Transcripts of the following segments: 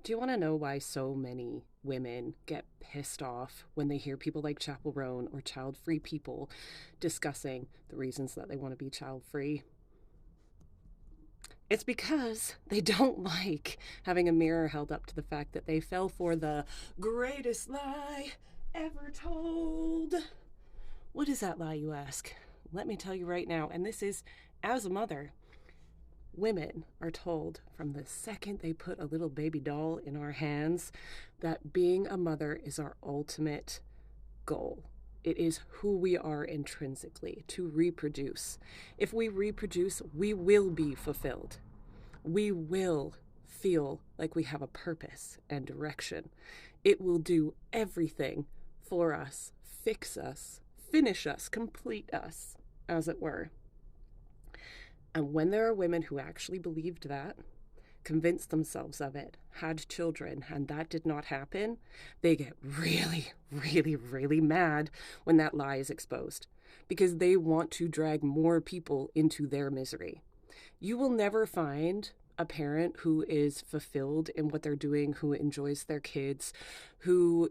Do you want to know why so many women get pissed off when they hear people like Chapel Roan or child-free people discussing the reasons that they want to be child-free? It's because they don't like having a mirror held up to the fact that they fell for the greatest lie ever told. What is that lie, you ask? Let me tell you right now, and this is as a mother. Women are told from the second they put a little baby doll in our hands that being a mother is our ultimate goal. It is who we are intrinsically, to reproduce. If we reproduce, we will be fulfilled. We will feel like we have a purpose and direction. It will do everything for us, fix us, finish us, complete us, as it were. And when there are women who actually believed that, convinced themselves of it, had children, and that did not happen, they get really, really, really mad when that lie is exposed because they want to drag more people into their misery. You will never find a parent who is fulfilled in what they're doing, who enjoys their kids, who,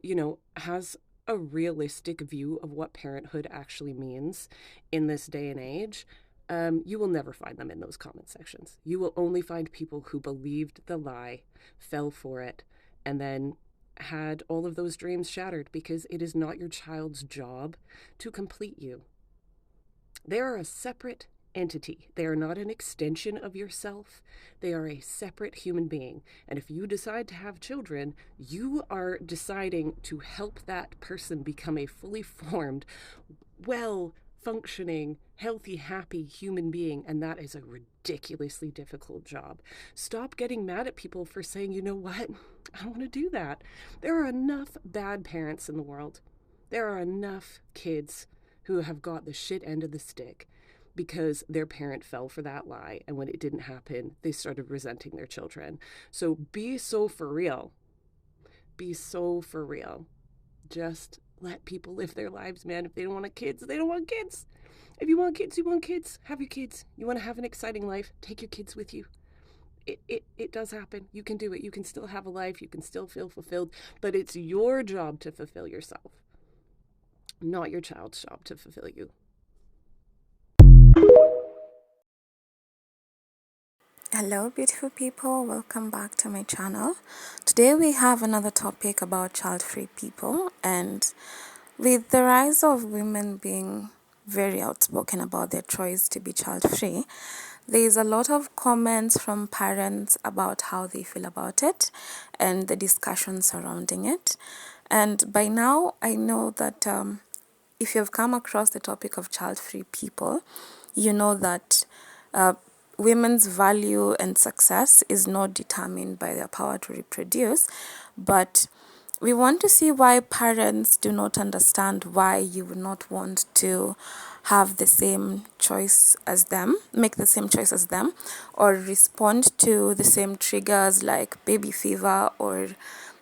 has a realistic view of what parenthood actually means in this day and age. You will never find them in those comment sections. You will only find people who believed the lie, fell for it, and then had all of those dreams shattered because it is not your child's job to complete you. They are a separate entity. They are not an extension of yourself. They are a separate human being. And if you decide to have children, you are deciding to help that person become a fully formed, functioning, healthy, happy human being, and that is a ridiculously difficult job. Stop getting mad at people for saying, you know what, I don't want to do that. There are enough bad parents in the world. There are enough kids who have got the shit end of the stick because their parent fell for that lie, and when it didn't happen, they started resenting their children. So be so for real. Be so for real. Just let people live their lives, man. If they don't want kids, they don't want kids. If you want kids, you want kids. Have your kids. You want to have an exciting life, take your kids with you. It does happen. You can do it. You can still have a life. You can still feel fulfilled. But it's your job to fulfill yourself, not your child's job to fulfill you. Hello beautiful people, welcome back to my channel. Today we have another topic about child-free people, and with the rise of women being very outspoken about their choice to be child-free, there's a lot of comments from parents about how they feel about it and the discussion surrounding it. And by now I know that if you've come across the topic of child-free people, you know that women's value and success is not determined by their power to reproduce, but we want to see why parents do not understand why you would not want to have the same choice as them, make the same choice as them, or respond to the same triggers like baby fever or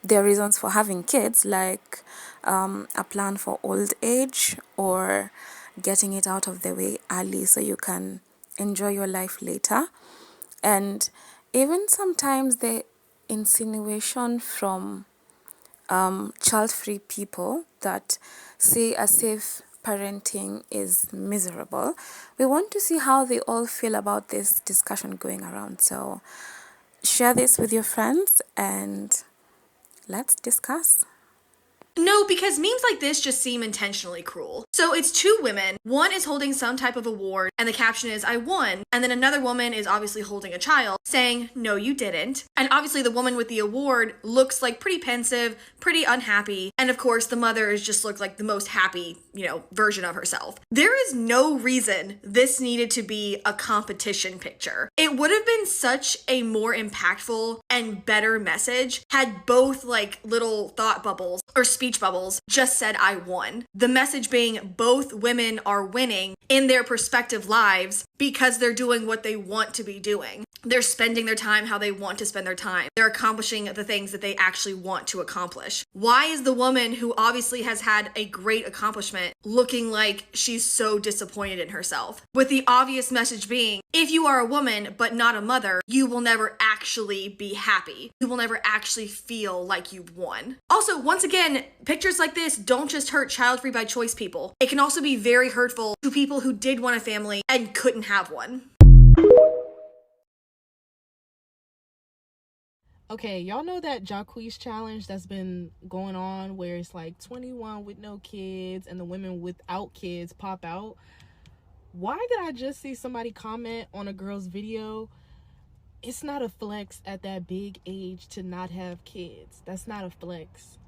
their reasons for having kids, like a plan for old age or getting it out of the way early so you can enjoy your life later. And even sometimes the insinuation from child-free people that say as if parenting is miserable. We want to see how they all feel about this discussion going around. So share this with your friends and let's discuss. No, because memes like this just seem intentionally cruel. So it's two women. One is holding some type of award, and the caption is, "I won." And then another woman is obviously holding a child, saying, "No, you didn't." And obviously the woman with the award looks like pretty pensive, pretty unhappy. And of course the mother is just looked like the most happy, version of herself. There is no reason this needed to be a competition picture. It would have been such a more impactful and better message had both little thought bubbles or speech speech bubbles just said I won. The message being both women are winning in their respective lives because they're doing what they want to be doing. They're spending their time how they want to spend their time. They're accomplishing the things that they actually want to accomplish. Why is the woman who obviously has had a great accomplishment looking like she's so disappointed in herself? With the obvious message being, if you are a woman but not a mother, you will never actually be happy. You will never actually feel like you've won. Also, once again, pictures like this don't just hurt child-free by choice people. It can also be very hurtful to people who did want a family and couldn't have one. Okay, y'all know that Jacquees challenge that's been going on where it's like 21 with no kids and the women without kids pop out? Why did I just see somebody comment on a girl's video? It's not a flex at that big age to not have kids. That's not a flex.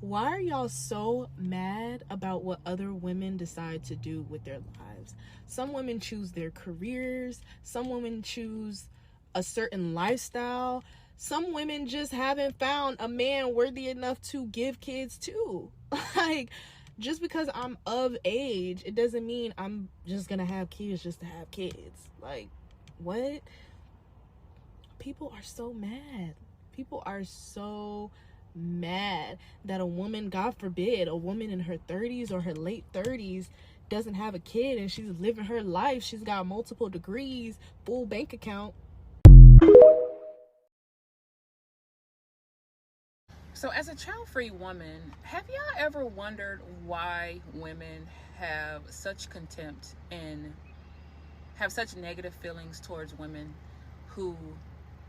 Why are y'all so mad about what other women decide to do with their lives? Some women choose their careers. Some women choose a certain lifestyle. Some women just haven't found a man worthy enough to give kids to. Like, just because I'm of age, it doesn't mean I'm just gonna have kids just to have kids. Like, what? People are so mad. People are so mad that a woman, God forbid, a woman in her 30s or her late 30s doesn't have a kid and she's living her life. She's got multiple degrees, full bank account. So as a child-free woman, have y'all ever wondered why women have such contempt and have such negative feelings towards women who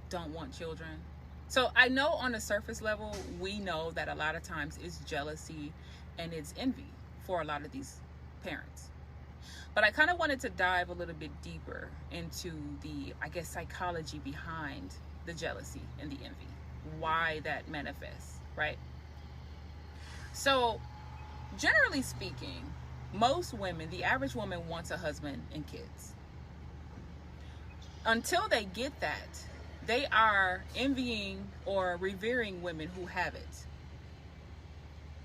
don't want children? So I know on a surface level, we know that a lot of times it's jealousy and it's envy for a lot of these parents. But I kind of wanted to dive a little bit deeper into the, I guess, psychology behind the jealousy and the envy, why that manifests, right? So generally speaking, most women, the average woman wants a husband and kids. Until they get that, they are envying or revering women who have it.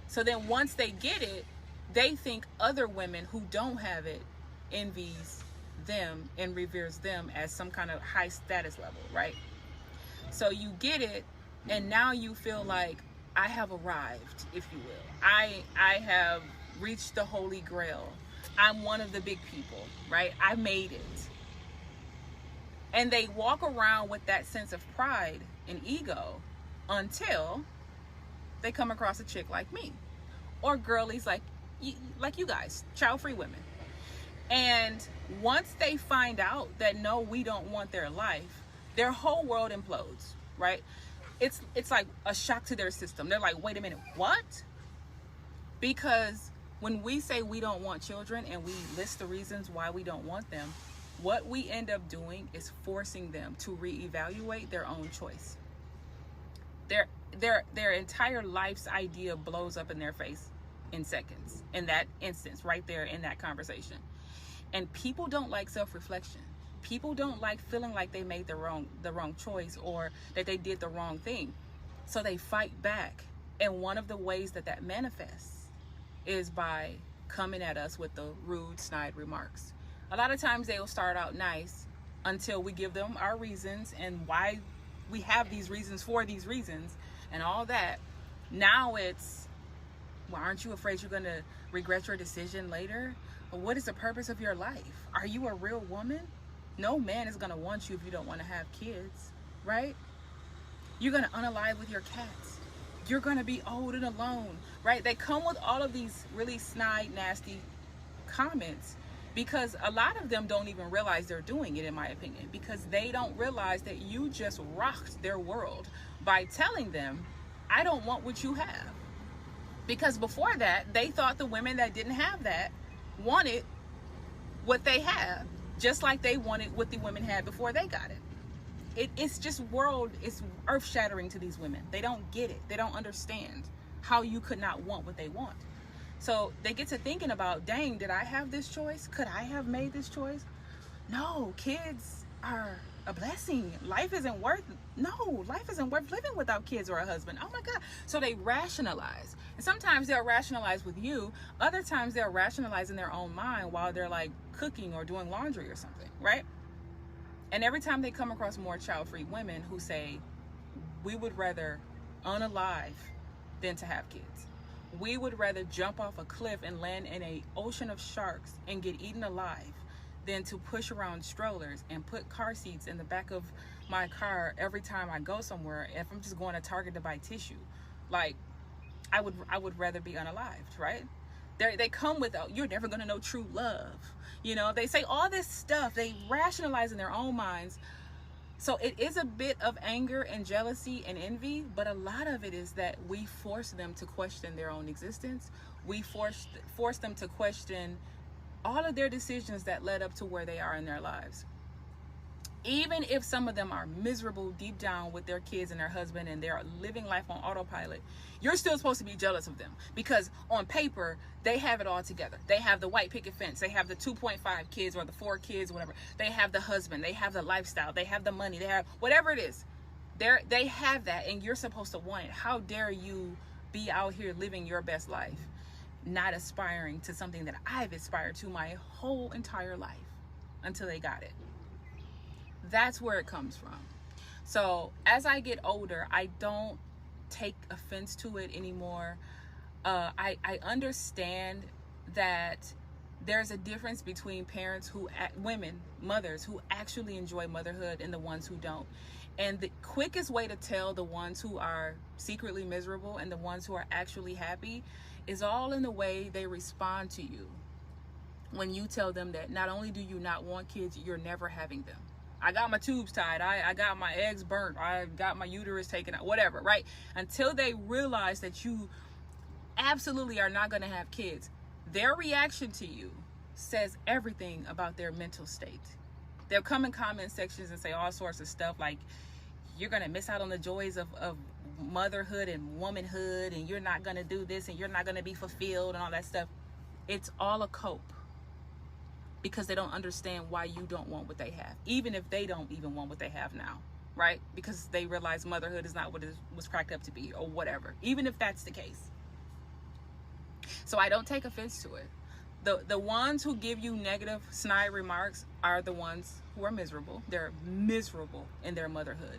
So then once they get it, they think other women who don't have it envies them and reveres them as some kind of high status level, right? So you get it, and now you feel like, I have arrived, if you will. I have reached the holy grail. I'm one of the big people, right? I made it. And they walk around with that sense of pride and ego until they come across a chick like me, or girlies like you guys, child-free women. And once they find out that no, we don't want their life, their whole world implodes, right? It's like a shock to their system. They're like, wait a minute, what? Because when we say we don't want children and we list the reasons why we don't want them, what we end up doing is forcing them to reevaluate their own choice. Their entire life's idea blows up in their face in seconds, in that instance, right there in that conversation. And people don't like self-reflection. People don't like feeling like they made the wrong choice or that they did the wrong thing. So they fight back. And one of the ways that manifests is by coming at us with the rude, snide remarks. A lot of times they will start out nice until we give them our reasons and why we have these reasons for these reasons and all that. Now it's, well, aren't you afraid you're going to regret your decision later? Or what is the purpose of your life? Are you a real woman? No man is going to want you if you don't want to have kids, right? You're going to unalive with your cats. You're going to be old and alone, right? They come with all of these really snide, nasty comments because a lot of them don't even realize they're doing it, in my opinion, because they don't realize that you just rocked their world by telling them, I don't want what you have. Because before that, they thought the women that didn't have that wanted what they have, just like they wanted what the women had before they got it. It's just it's earth-shattering to these women. They don't get it. They don't understand how you could not want what they want. So they get to thinking about, dang, did I have this choice? Could I have made this choice? No, kids are a blessing. Life isn't worth living without kids or a husband. Oh my God. So they rationalize. And sometimes they'll rationalize with you. Other times they'll rationalize in their own mind while they're like cooking or doing laundry or something, right? And every time they come across more child-free women who say, we would rather unalive than to have kids. We would rather jump off a cliff and land in an ocean of sharks and get eaten alive than to push around strollers and put car seats in the back of my car every time I go somewhere. If I'm just going to Target to buy tissue, like I would rather be unalived, right? They come with, oh, you're never gonna know true love. You know, they say all this stuff. They rationalize in their own minds. So it is a bit of anger and jealousy and envy, but a lot of it is that we force them to question their own existence. We force them to question all of their decisions that led up to where they are in their lives. Even if some of them are miserable deep down with their kids and their husband and they're living life on autopilot, you're still supposed to be jealous of them because on paper, they have it all together. They have the white picket fence. They have the 2.5 kids or the 4 kids, whatever. They have the husband. They have the lifestyle. They have the money. They have whatever it is. They have that and you're supposed to want it. How dare you be out here living your best life, not aspiring to something that I've aspired to my whole entire life until they got it. That's where it comes from. So as I get older, I don't take offense to it anymore. I understand that there's a difference between parents mothers who actually enjoy motherhood and the ones who don't. And the quickest way to tell the ones who are secretly miserable and the ones who are actually happy is all in the way they respond to you. When you tell them that not only do you not want kids, you're never having them. I got my tubes tied. I got my eggs burnt. I got my uterus taken out, whatever, right? Until they realize that you absolutely are not going to have kids, their reaction to you says everything about their mental state. They'll come in comment sections and say all sorts of stuff like, you're going to miss out on the joys of motherhood and womanhood, and you're not going to do this, and you're not going to be fulfilled, and all that stuff. It's all a cope. Because they don't understand why you don't want what they have, even if they don't even want what they have now, right? Because they realize motherhood is not what it was cracked up to be or whatever, even if that's the case. So I don't take offense to it. The ones who give you negative, snide remarks are the ones who are miserable. They're miserable in their motherhood.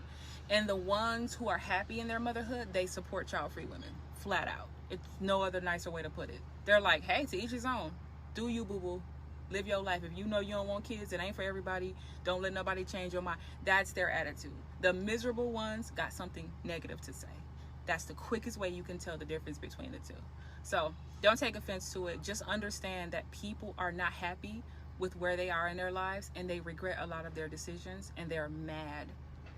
And the ones who are happy in their motherhood, they support child-free women, flat out. It's no other nicer way to put it. They're like, hey, to each his own. Do you, boo-boo. Live your life. If you know you don't want kids, it ain't for everybody. Don't let nobody change your mind. That's their attitude. The miserable ones got something negative to say. That's the quickest way you can tell the difference between the two. So don't take offense to it. Just understand that people are not happy with where they are in their lives, and they regret a lot of their decisions, and they're mad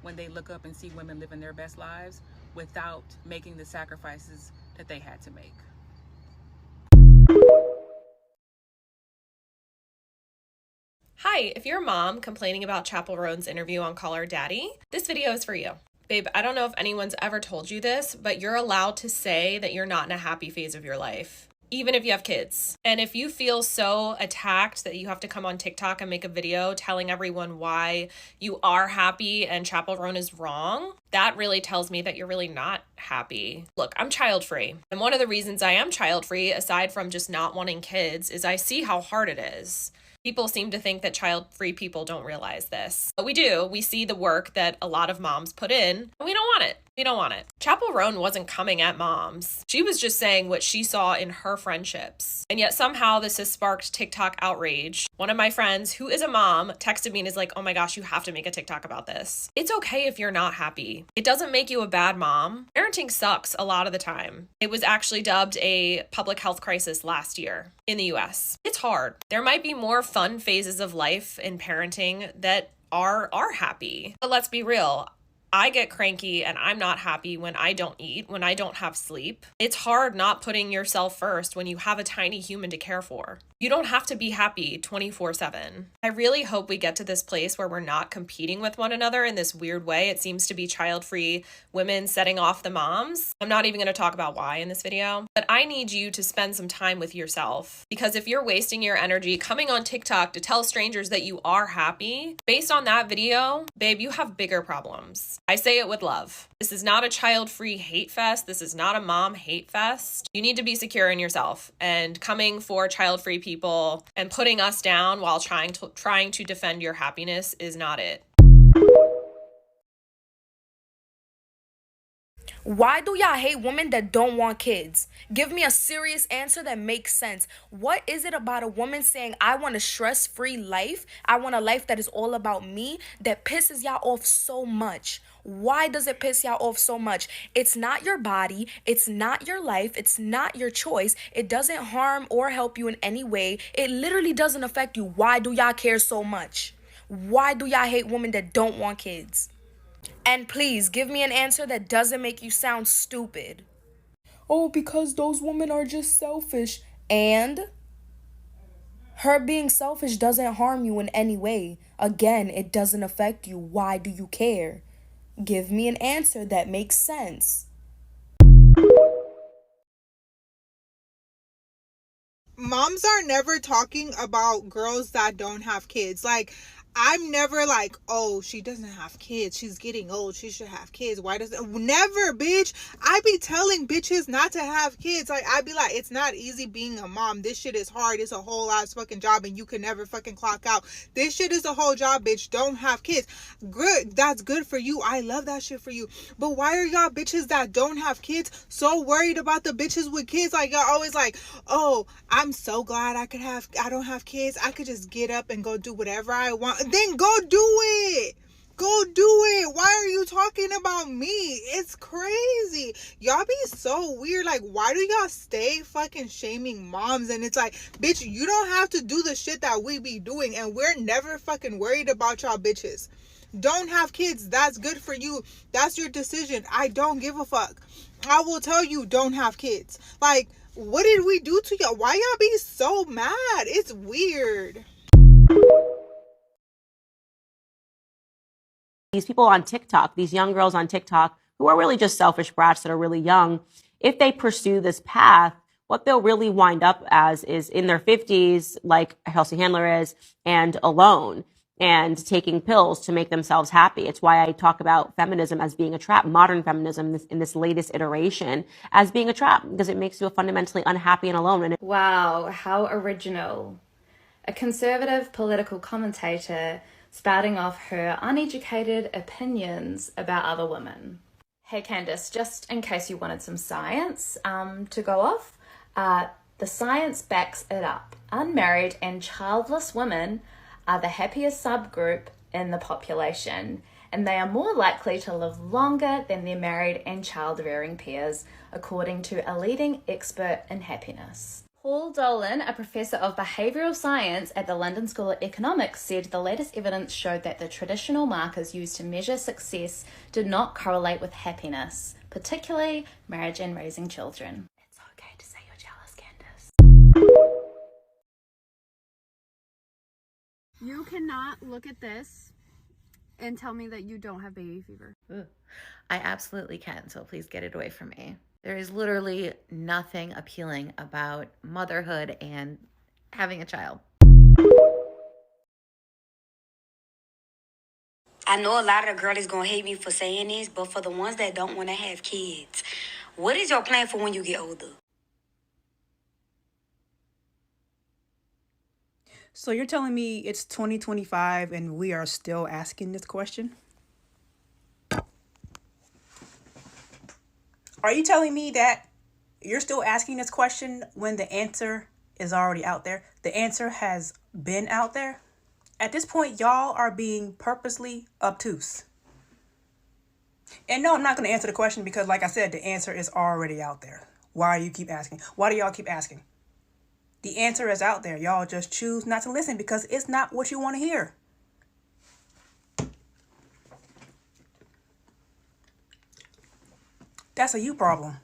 when they look up and see women living their best lives without making the sacrifices that they had to make. Hi, if you're a mom complaining about Chappell Roan's interview on Call Her Daddy, this video is for you. Babe, I don't know if anyone's ever told you this, but you're allowed to say that you're not in a happy phase of your life, even if you have kids. And if you feel so attacked that you have to come on TikTok and make a video telling everyone why you are happy and Chappell Roan is wrong, that really tells me that you're really not happy. Look, I'm child-free. And one of the reasons I am child-free, aside from just not wanting kids, is I see how hard it is. People seem to think that child-free people don't realize this. But we do. We see the work that a lot of moms put in, and we don't want it. We don't want it. Chappell Roan wasn't coming at moms. She was just saying what she saw in her friendships. And yet somehow this has sparked TikTok outrage. One of my friends, who is a mom, texted me and is like, oh my gosh, you have to make a TikTok about this. It's okay if you're not happy. It doesn't make you a bad mom. Parenting sucks a lot of the time. It was actually dubbed a public health crisis last year in the US. It's hard. There might be more fun phases of life in parenting that are happy. But let's be real. I get cranky and I'm not happy when I don't eat, when I don't have sleep. It's hard not putting yourself first when you have a tiny human to care for. You don't have to be happy 24/7. I really hope we get to this place where we're not competing with one another in this weird way. It seems to be child-free women setting off the moms. I'm not even going to talk about why in this video, but I need you to spend some time with yourself, because if you're wasting your energy coming on TikTok to tell strangers that you are happy, based on that video, babe, you have bigger problems. I say it with love. This is not a child-free hate fest. This is not a mom hate fest. You need to be secure in yourself, and coming for child-free people and putting us down while trying to defend your happiness is not it. Why do y'all hate women that don't want kids? Give me a serious answer that makes sense. What is it about a woman saying, I want a stress-free life, I want a life that is all about me, that pisses y'all off so much? Why does it piss y'all off so much? It's not your body. It's not your life. It's not your choice. It doesn't harm or help you in any way. It literally doesn't affect you. Why do y'all care so much? Why do y'all hate women that don't want kids? And please, give me an answer that doesn't make you sound stupid. Oh, because those women are just selfish. And her being selfish doesn't harm you in any way. Again, it doesn't affect you. Why do you care? Give me an answer that makes sense. Moms are never talking about girls that don't have kids. Like, I'm never like, oh, she doesn't have kids, she's getting old, she should have kids. Why does it? Never, bitch. I be telling bitches not to have kids. Like, I be like, it's not easy being a mom. This shit is hard. It's a whole ass fucking job, and you can never fucking clock out. This shit is a whole job, bitch. Don't have kids. Good. That's good for you. I love that shit for you. But why are y'all bitches that don't have kids so worried about the bitches with kids? Like, y'all always like, oh, I'm so glad I don't have kids. I could just get up and go do whatever I want. Then go do it. Go do it. Why are you talking about me? It's crazy. Y'all be so weird. Like, why do y'all stay fucking shaming moms? And it's like, bitch, you don't have to do the shit that we be doing, and we're never fucking worried about y'all bitches. Don't have kids. That's good for you. That's your decision. I don't give a fuck. I will tell you, don't have kids. Like, what did we do to y'all? Why y'all be so mad? It's weird. These people on TikTok, these young girls on TikTok who are really just selfish brats that are really young, if they pursue this path, what they'll really wind up as is in their 50s, like Chelsea Handler is, and alone and taking pills to make themselves happy. It's why I talk about feminism as being a trap, modern feminism in this latest iteration as being a trap, because it makes you fundamentally unhappy and alone. Wow, how original. A conservative political commentator spouting off her uneducated opinions about other women. Hey Candice, just in case you wanted some science to go off, the science backs it up. Unmarried and childless women are the happiest subgroup in the population, and they are more likely to live longer than their married and child-rearing peers, according to a leading expert in happiness. Paul Dolan, a professor of behavioural science at the London School of Economics, said the latest evidence showed that the traditional markers used to measure success did not correlate with happiness, particularly marriage and raising children. It's okay to say you're jealous, Candice. You cannot look at this and tell me that you don't have baby fever. Ooh, I absolutely can, so please get it away from me. There is literally nothing appealing about motherhood and having a child. I know a lot of the girlies gonna hate me for saying this, but for the ones that don't want to have kids, what is your plan for when you get older? So you're telling me it's 2025 and we are still asking this question? Are you telling me that you're still asking this question when the answer is already out there? The answer has been out there? At this point, y'all are being purposely obtuse. And no, I'm not going to answer the question because, like I said, the answer is already out there. Why do you keep asking? Why do y'all keep asking? The answer is out there. Y'all just choose not to listen because it's not what you want to hear. That's a you problem.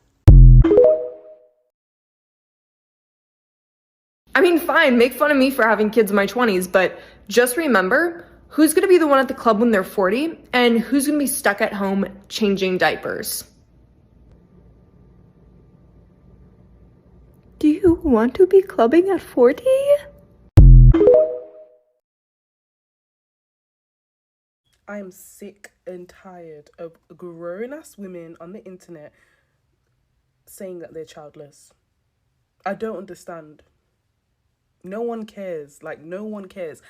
I mean, fine, make fun of me for having kids in my 20s, but just remember who's going to be the one at the club when they're 40 and who's going to be stuck at home changing diapers. Do you want to be clubbing at 40? I am sick and tired of grown-ass women on the internet saying that they're childless. I don't understand. No one cares. Like, no one cares.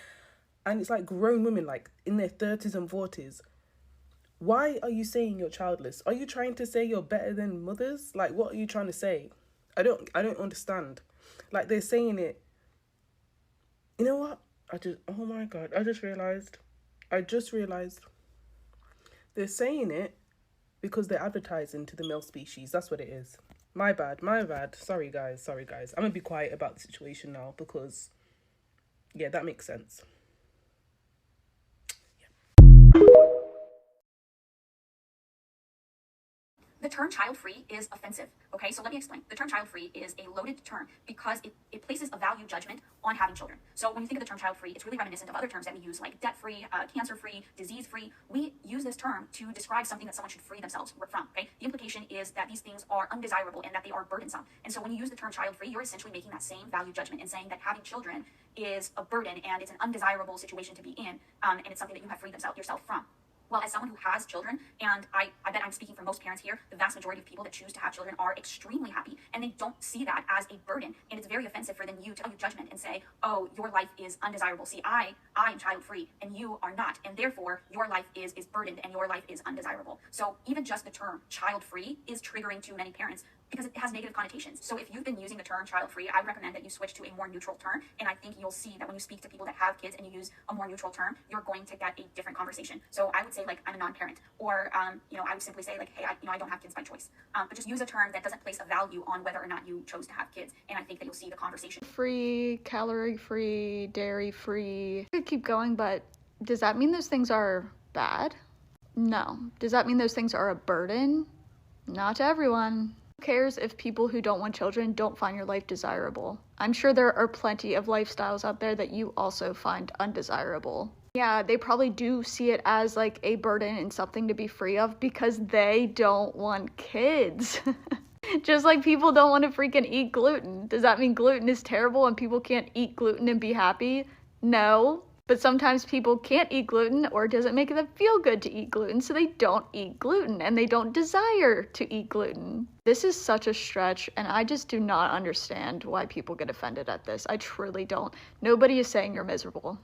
And it's like grown women, like, in their 30s and 40s. Why are you saying you're childless? Are you trying to say you're better than mothers? Like, what are you trying to say? I don't understand. Like, they're saying it. You know what? Oh my God, I just realized. They're saying it because they're advertising to the male species. That's what it is. My bad. Sorry, guys. I'm going to be quiet about the situation now because, yeah, that makes sense. The term child-free is offensive, okay? So let me explain. The term child-free is a loaded term because it places a value judgment on having children. So when you think of the term child-free, it's really reminiscent of other terms that we use like debt-free, cancer-free, disease-free. We use this term to describe something that someone should free themselves from, okay? The implication is that these things are undesirable and that they are burdensome. And so when you use the term child-free, you're essentially making that same value judgment and saying that having children is a burden and it's an undesirable situation to be in, and it's something that you have freed yourself from. Well, as someone who has children, and I bet I'm speaking for most parents here, the vast majority of people that choose to have children are extremely happy, and they don't see that as a burden. And it's very offensive for them to tell you judgment and say, oh, your life is undesirable. See, I am child-free, and you are not, and therefore your life is burdened, and your life is undesirable. So even just the term child-free is triggering to many parents because it has negative connotations. So if you've been using the term child-free, I would recommend that you switch to a more neutral term, and I think you'll see that when you speak to people that have kids and you use a more neutral term, you're going to get a different conversation. So I would say, like, I'm a non-parent, or, I would simply say, like, hey, I don't have kids by choice. But just use a term that doesn't place a value on whether or not you chose to have kids, and I think that you'll see the conversation. Free, calorie-free, dairy-free. I could keep going, but does that mean those things are bad? No. Does that mean those things are a burden? Not to everyone. Who cares if people who don't want children don't find your life desirable? I'm sure there are plenty of lifestyles out there that you also find undesirable. Yeah, they probably do see it as like a burden and something to be free of because they don't want kids. Just like people don't want to freaking eat gluten. Does that mean gluten is terrible and people can't eat gluten and be happy? No. But sometimes people can't eat gluten or it doesn't make them feel good to eat gluten, so they don't eat gluten and they don't desire to eat gluten. This is such a stretch, and I just do not understand why people get offended at this. I truly don't. Nobody is saying you're miserable.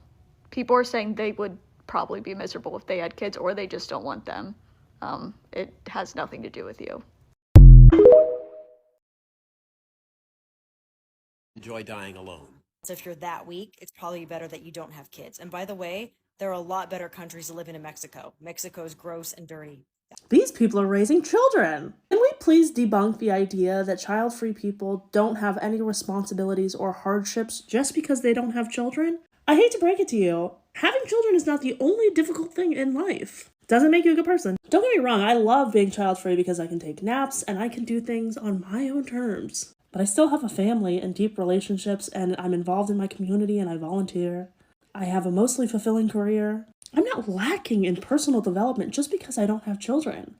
People are saying they would probably be miserable if they had kids or they just don't want them. It has nothing to do with you. Enjoy dying alone. So if you're that weak, it's probably better that you don't have kids. And by the way, there are a lot better countries to live in Mexico. Mexico is gross and dirty. These people are raising children. Can we please debunk the idea that child-free people don't have any responsibilities or hardships just because they don't have children? I hate to break it to you, having children is not the only difficult thing in life. Doesn't make you a good person. Don't get me wrong, I love being child-free because I can take naps and I can do things on my own terms. But I still have a family and deep relationships, and I'm involved in my community and I volunteer. I have a mostly fulfilling career. I'm not lacking in personal development just because I don't have children.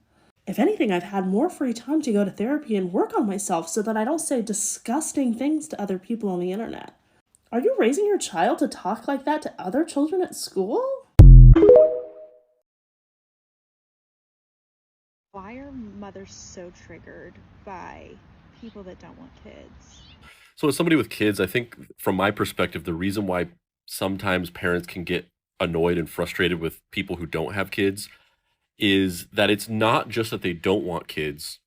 If anything, I've had more free time to go to therapy and work on myself so that I don't say disgusting things to other people on the internet. Are you raising your child to talk like that to other children at school? Why are mothers so triggered by people that don't want kids? So as somebody with kids, I think from my perspective, the reason why sometimes parents can get annoyed and frustrated with people who don't have kids is that it's not just that they don't want kids,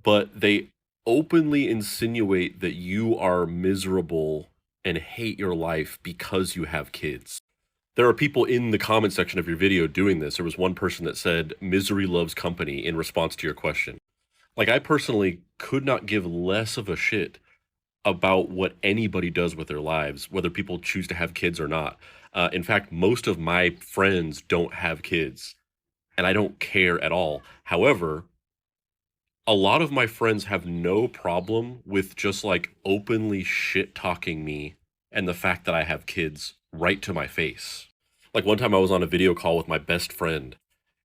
but they openly insinuate that you are miserable and hate your life because you have kids. There are people in the comment section of your video doing this. There was one person that said, "Misery loves company," in response to your question. Like, I personally could not give less of a shit about what anybody does with their lives, whether people choose to have kids or not. In fact, most of my friends don't have kids, and I don't care at all. However, a lot of my friends have no problem with just like openly shit talking me and the fact that I have kids right to my face. Like one time I was on a video call with my best friend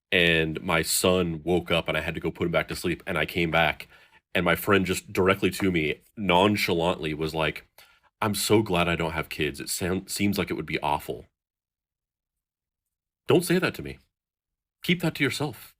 and my son woke up and I had to go put him back to sleep and I came back and my friend just directly to me nonchalantly was like, "I'm so glad I don't have kids. It seems like it would be awful." Don't say that to me. Keep that to yourself.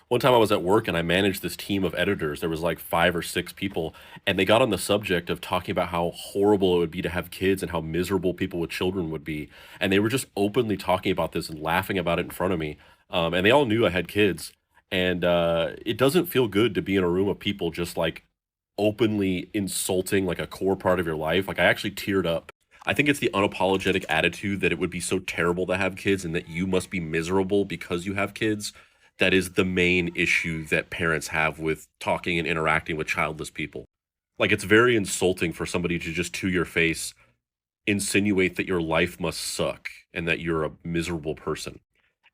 One time I was at work and I managed this team of editors. There was like 5 or 6 people, and they got on the subject of talking about how horrible it would be to have kids and how miserable people with children would be. And they were just openly talking about this and laughing about it in front of me. And they all knew I had kids. And it doesn't feel good to be in a room of people just like openly insulting like a core part of your life. Like I actually teared up. I think it's the unapologetic attitude that it would be so terrible to have kids and that you must be miserable because you have kids that is the main issue that parents have with talking and interacting with childless people. Like it's very insulting for somebody to just to your face insinuate that your life must suck and that you're a miserable person.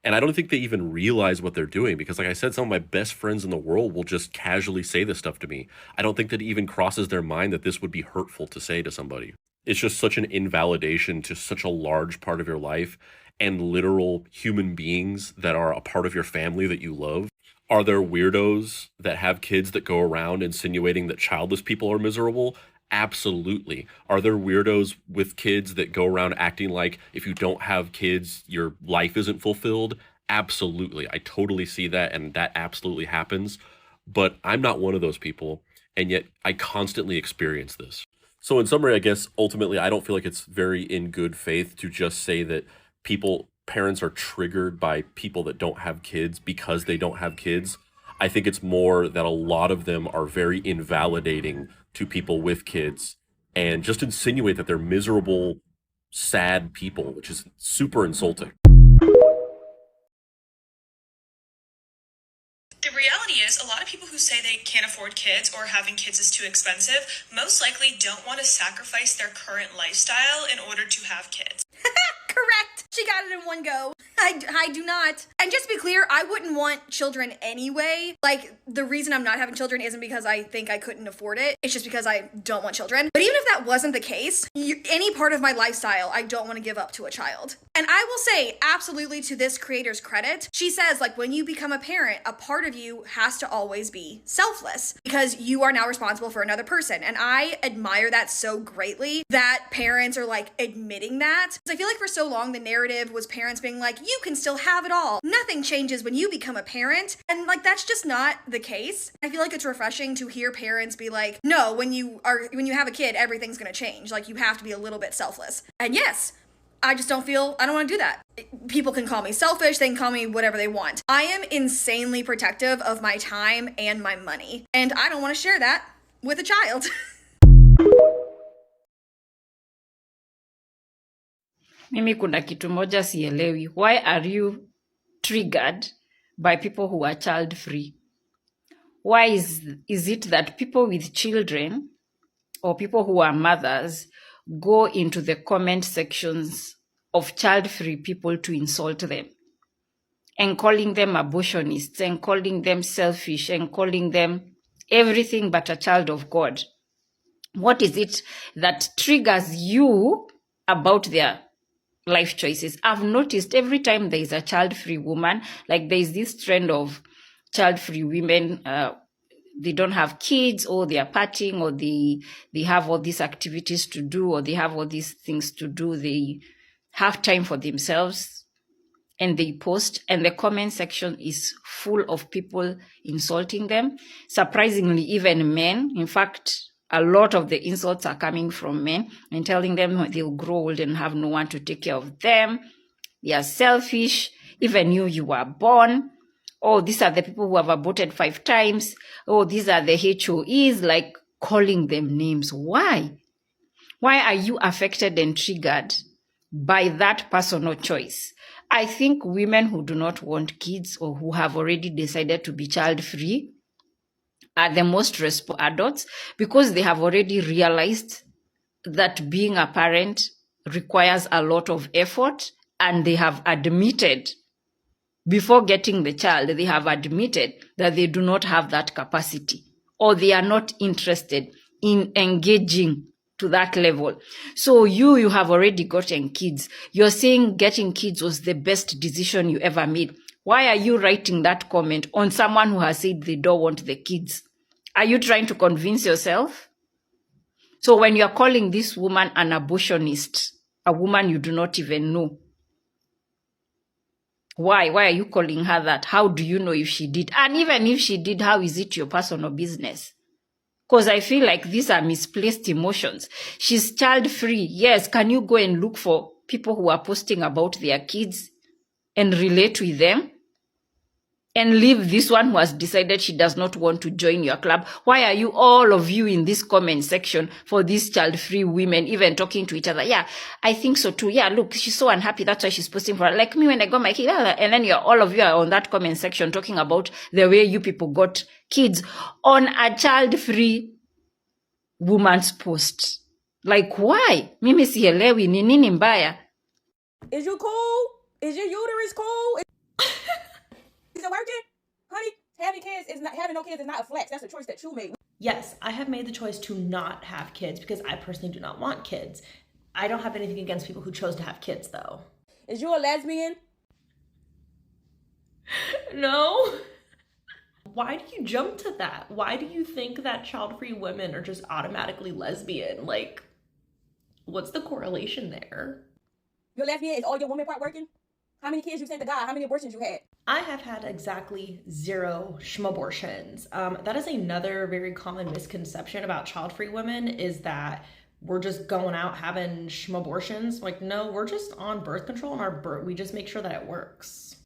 And I don't think they even realize what they're doing because, like I said, some of my best friends in the world will just casually say this stuff to me. I don't think that it even crosses their mind that this would be hurtful to say to somebody. It's just such an invalidation to such a large part of your life and literal human beings that are a part of your family that you love. Are there weirdos that have kids that go around insinuating that childless people are miserable? Absolutely. Are there weirdos with kids that go around acting like if you don't have kids, your life isn't fulfilled? Absolutely. I totally see that, and that absolutely happens. But I'm not one of those people, and yet I constantly experience this. So in summary, I guess ultimately I don't feel like it's very in good faith to just say that parents are triggered by people that don't have kids because they don't have kids. I think it's more that a lot of them are very invalidating to people with kids and just insinuate that they're miserable, sad people, which is super insulting. The reality is, a lot of people who say they can't afford kids or having kids is too expensive most likely don't want to sacrifice their current lifestyle in order to have kids. Correct! She got it in one go. I do not. And just to be clear, I wouldn't want children anyway. Like, the reason I'm not having children isn't because I think I couldn't afford it. It's just because I don't want children. But even if that wasn't the case, any part of my lifestyle, I don't want to give up to a child. And I will say, absolutely to this creator's credit, she says, like, when you become a parent, a part of you has to always be selfless because you are now responsible for another person. And I admire that so greatly that parents are, like, admitting that. Because I feel like for so long, the narrative was parents being like, you can still have it all. Nothing changes when you become a parent. And, like, that's just not the case. I feel like it's refreshing to hear parents be like, no, when you have a kid, everything's gonna change. Like, you have to be a little bit selfless. And yes, I don't want to do that. People can call me selfish, they can call me whatever they want. I am insanely protective of my time and my money, and I don't want to share that with a child. Mimi kuna kitu moja sielewi. Why are you triggered by people who are child free? Why is it that people with children or people who are mothers go into the comment sections of child-free people to insult them and calling them abortionists and calling them selfish and calling them everything but a child of God? What is it that triggers you about their life choices? I've noticed every time there is a child-free woman, like there is this trend of child-free women, they don't have kids, or they are partying, or they have all these activities to do, or they have all these things to do. They have time for themselves and they post, and the comment section is full of people insulting them. Surprisingly, even men. In fact, a lot of the insults are coming from men and telling them they'll grow old and have no one to take care of them. They are selfish. Even you were born. Oh, these are the people who have aborted 5 times. Oh, these are the HOEs, like calling them names. Why? Why are you affected and triggered by that personal choice? I think women who do not want kids or who have already decided to be child-free are the most responsible adults because they have already realized that being a parent requires a lot of effort, and they have admitted before getting the child, they have admitted that they do not have that capacity or they are not interested in engaging to that level. So you have already gotten kids. You're saying getting kids was the best decision you ever made. Why are you writing that comment on someone who has said they don't want the kids? Are you trying to convince yourself? So when you're calling this woman an abortionist, a woman you do not even know, why are you calling her that? How do you know if she did? And even if she did, how is it your personal business? Because I feel like these are misplaced emotions. She's child free. Yes, can you go and look for people who are posting about their kids and relate with them? And leave this one who has decided she does not want to join your club. Why are you, all of you in this comment section for these child-free women, even talking to each other? Yeah, I think so too. Yeah, look, she's so unhappy. That's why she's posting for her. Like me when I got my kid. And then all of you are on that comment section talking about the way you people got kids on a child-free woman's post. Like, why? Mimi sielewi ni nini mbaya? Is you cool? Is your uterus cool? Is it working? Honey, having no kids is not a flex. That's a choice that you made. Yes, I have made the choice to not have kids because I personally do not want kids. I don't have anything against people who chose to have kids, though. Is you a lesbian? No. Why do you jump to that? Why do you think that child-free women are just automatically lesbian? Like, what's the correlation there? You're lesbian? Is all your woman part working? How many kids you sent to God? How many abortions you had? I have had exactly 0 schmabortions. That is another very common misconception about child-free women, is that we're just going out having schmabortions. Like, no, we're just on birth control and we just make sure that it works.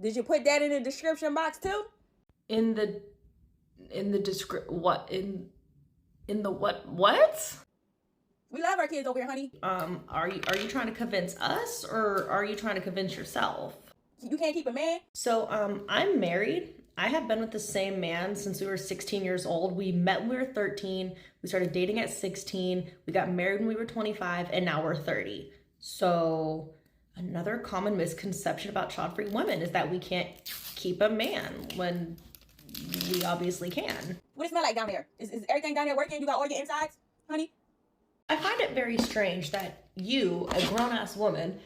Did you put that in the description box too? In the what? We love our kids over here, honey. Are you trying to convince us, or are you trying to convince yourself? You can't keep a man? So, I'm married. I have been with the same man since we were 16 years old. We met when we were 13. We started dating at 16. We got married when we were 25, and now we're 30. So, another common misconception about child-free women is that we can't keep a man when we obviously can. What does it smell like down there? Is everything down there working? You got all your insides, honey? I find it very strange that you, a grown-ass woman,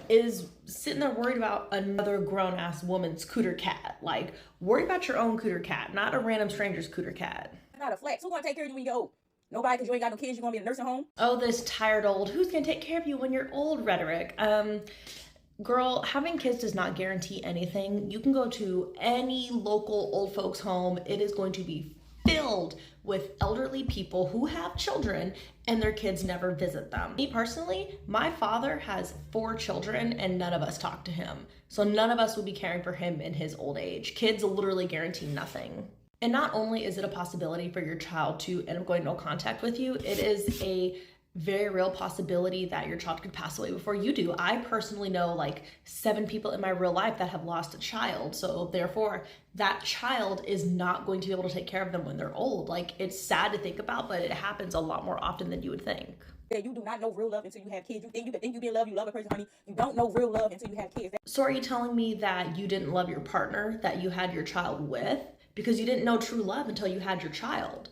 is sitting there worried about another grown-ass woman's cooter cat. Like, worry about your own cooter cat, not a random stranger's cooter cat. It's not a flex. Who's gonna take care of you when you get old? Nobody, because you ain't got no kids. You're gonna be in a nursing home? Oh, this tired old, who's gonna take care of you when you're old rhetoric. Girl, having kids does not guarantee anything. You can go to any local old folks home. It is going to be filled with elderly people who have children and their kids never visit them. Me personally, my father has 4 children and none of us talk to him. So none of us will be caring for him in his old age. Kids literally guarantee nothing. And not only is it a possibility for your child to end up going no contact with you, it is a very real possibility that your child could pass away before you do. I personally know like 7 people in my real life that have lost a child. So therefore, that child is not going to be able to take care of them when they're old. Like, it's sad to think about, but it happens a lot more often than you would think. Yeah, you do not know real love until you have kids. You think you be in love, you love a person, honey. You don't know real love until you have kids. So are you telling me that you didn't love your partner that you had your child with because you didn't know true love until you had your child?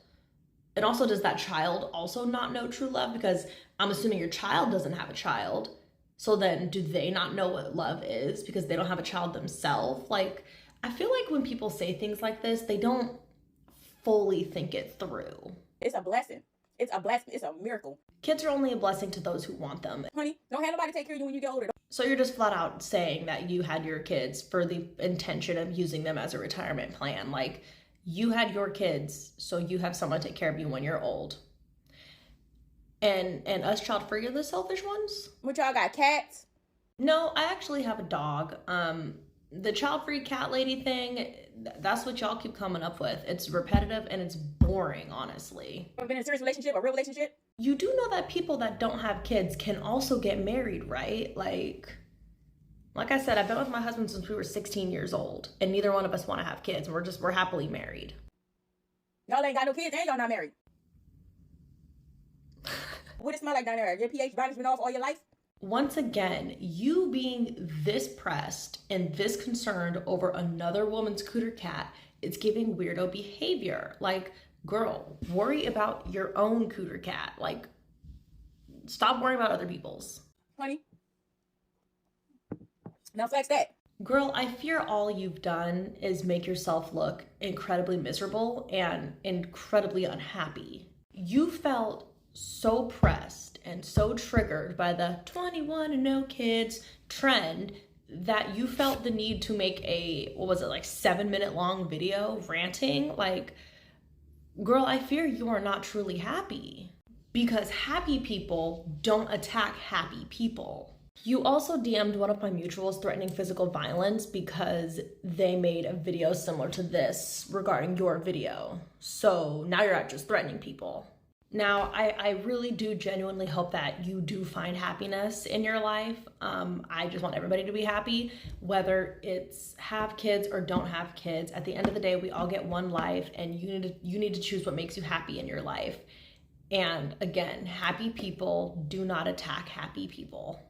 And also, does that child also not know true love? Because I'm assuming your child doesn't have a child. So then do they not know what love is because they don't have a child themselves? Like, I feel like when people say things like this, they don't fully think it through. It's a blessing. It's a blessing. It's a miracle. Kids are only a blessing to those who want them. Honey, don't have nobody take care of you when you get older. So you're just flat out saying that you had your kids for the intention of using them as a retirement plan. Like, you had your kids, so you have someone to take care of you when you're old. And us child-free are the selfish ones? What, y'all got cats? No, I actually have a dog. The child-free cat lady thing, that's what y'all keep coming up with. It's repetitive and it's boring, honestly. Ever been in a serious relationship, a real relationship? You do know that people that don't have kids can also get married, right? Like I said, I've been with my husband since we were 16 years old, and neither one of us want to have kids. We're happily married. Y'all ain't got no kids and y'all not married. What it smell like down there? Your pH balance been off all your life? Once again, you being this pressed and this concerned over another woman's cooter cat, it's giving weirdo behavior. Like, girl, worry about your own cooter cat. Like, stop worrying about other people's. Honey, now flex that. Girl, I fear all you've done is make yourself look incredibly miserable and incredibly unhappy. You felt so pressed and so triggered by the 21 and no kids trend that you felt the need to make a, what was it, like 7-minute long video ranting? Like, girl, I fear you are not truly happy, because happy people don't attack happy people. You also DM'd one of my mutuals threatening physical violence because they made a video similar to this regarding your video. So now you're out just threatening people. Now, I really do genuinely hope that you do find happiness in your life. I just want everybody to be happy, whether it's have kids or don't have kids. At the end of the day, we all get one life, and you need to choose what makes you happy in your life. And again, happy people do not attack happy people.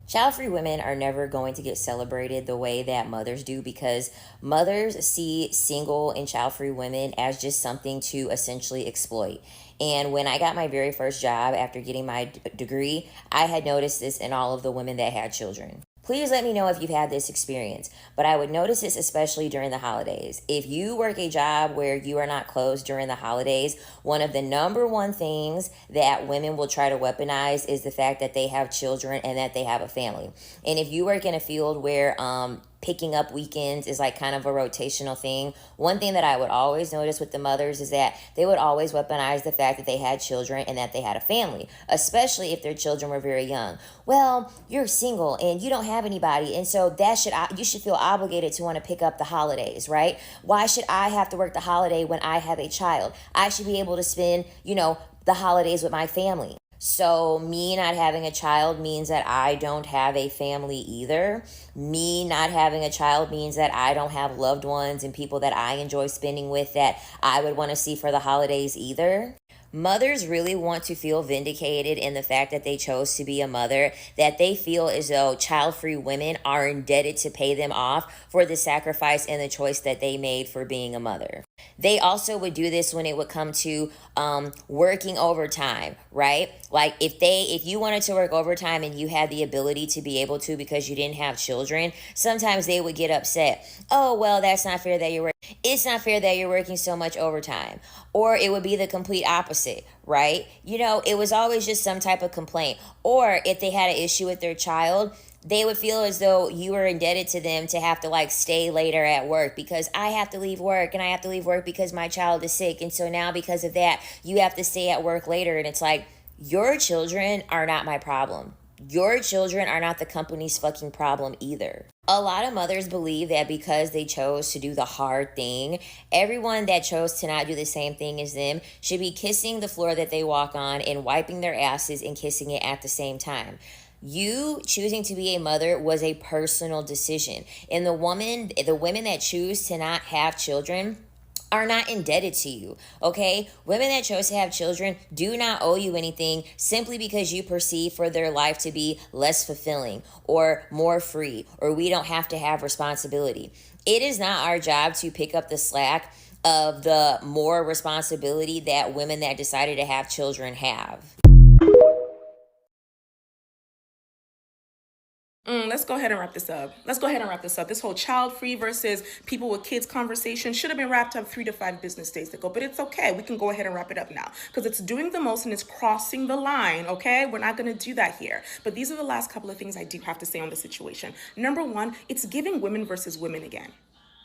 Child-free women are never going to get celebrated the way that mothers do, because mothers see single and child-free women as just something to essentially exploit. And when I got my very first job after getting my degree, I had noticed this in all of the women that had children. Please let me know if you've had this experience, but I would notice this especially during the holidays. If you work a job where you are not closed during the holidays, one of the number one things that women will try to weaponize is the fact that they have children and that they have a family. And if you work in a field where picking up weekends is like kind of a rotational thing, one thing that I would always notice with the mothers is that they would always weaponize the fact that they had children and that they had a family, especially if their children were very young. Well, you're single and you don't have anybody, and so you should feel obligated to want to pick up the holidays, right? Why should I have to work the holiday when I have a child? I should be able to spend, the holidays with my family. So me not having a child means that I don't have a family either. Me not having a child means that I don't have loved ones and people that I enjoy spending with that I would want to see for the holidays either. Mothers really want to feel vindicated in the fact that they chose to be a mother, that they feel as though child-free women are indebted to pay them off for the sacrifice and the choice that they made for being a mother. They also would do this when it would come to working overtime, right? Like if you wanted to work overtime and you had the ability to be able to because you didn't have children, sometimes they would get upset. Oh, well, that's not fair that you're working. It's not fair that you're working so much overtime. Or it would be the complete opposite, right? It was always just some type of complaint. Or if they had an issue with their child, they would feel as though you were indebted to them to have to stay later at work because I have to leave work and I have to leave work because my child is sick. And so now because of that, you have to stay at work later. And it's like, your children are not my problem. Your children are not the company's fucking problem either. A lot of mothers believe that because they chose to do the hard thing, everyone that chose to not do the same thing as them should be kissing the floor that they walk on and wiping their asses and kissing it at the same time. You choosing to be a mother was a personal decision. And the women that choose to not have children are not indebted to you, okay? Women that chose to have children do not owe you anything simply because you perceive for their life to be less fulfilling or more free, or we don't have to have responsibility. It is not our job to pick up the slack of the more responsibility that women that decided to have children have. Let's go ahead and wrap this up. This whole child-free versus people with kids conversation should have been wrapped up 3 to 5 business days ago, but it's okay. We can go ahead and wrap it up now because it's doing the most and it's crossing the line, okay? We're not going to do that here. But these are the last couple of things I do have to say on the situation. Number one, it's giving women versus women again.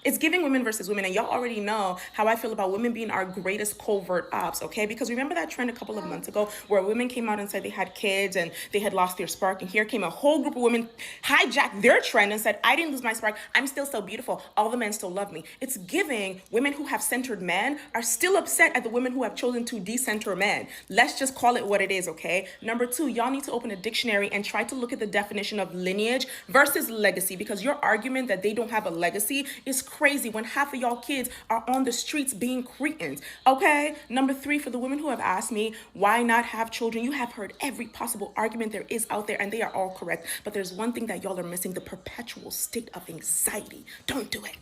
It's giving women versus women, and y'all already know how I feel about women being our greatest covert ops, okay? Because remember that trend a couple of months ago where women came out and said they had kids and they had lost their spark, and here came a whole group of women, hijacked their trend and said, I didn't lose my spark, I'm still so beautiful, all the men still love me. It's giving women who have centered men are still upset at the women who have chosen to decenter men. Let's just call it what it is, okay? Number two, y'all need to open a dictionary and try to look at the definition of lineage versus legacy, because your argument that they don't have a legacy is crazy when half of y'all kids are on the streets being cretins. Okay? Number 3, for the women who have asked me why not have children, you have heard every possible argument there is out there, and they are all correct. But there's one thing that y'all are missing: the perpetual state of anxiety. Don't do it.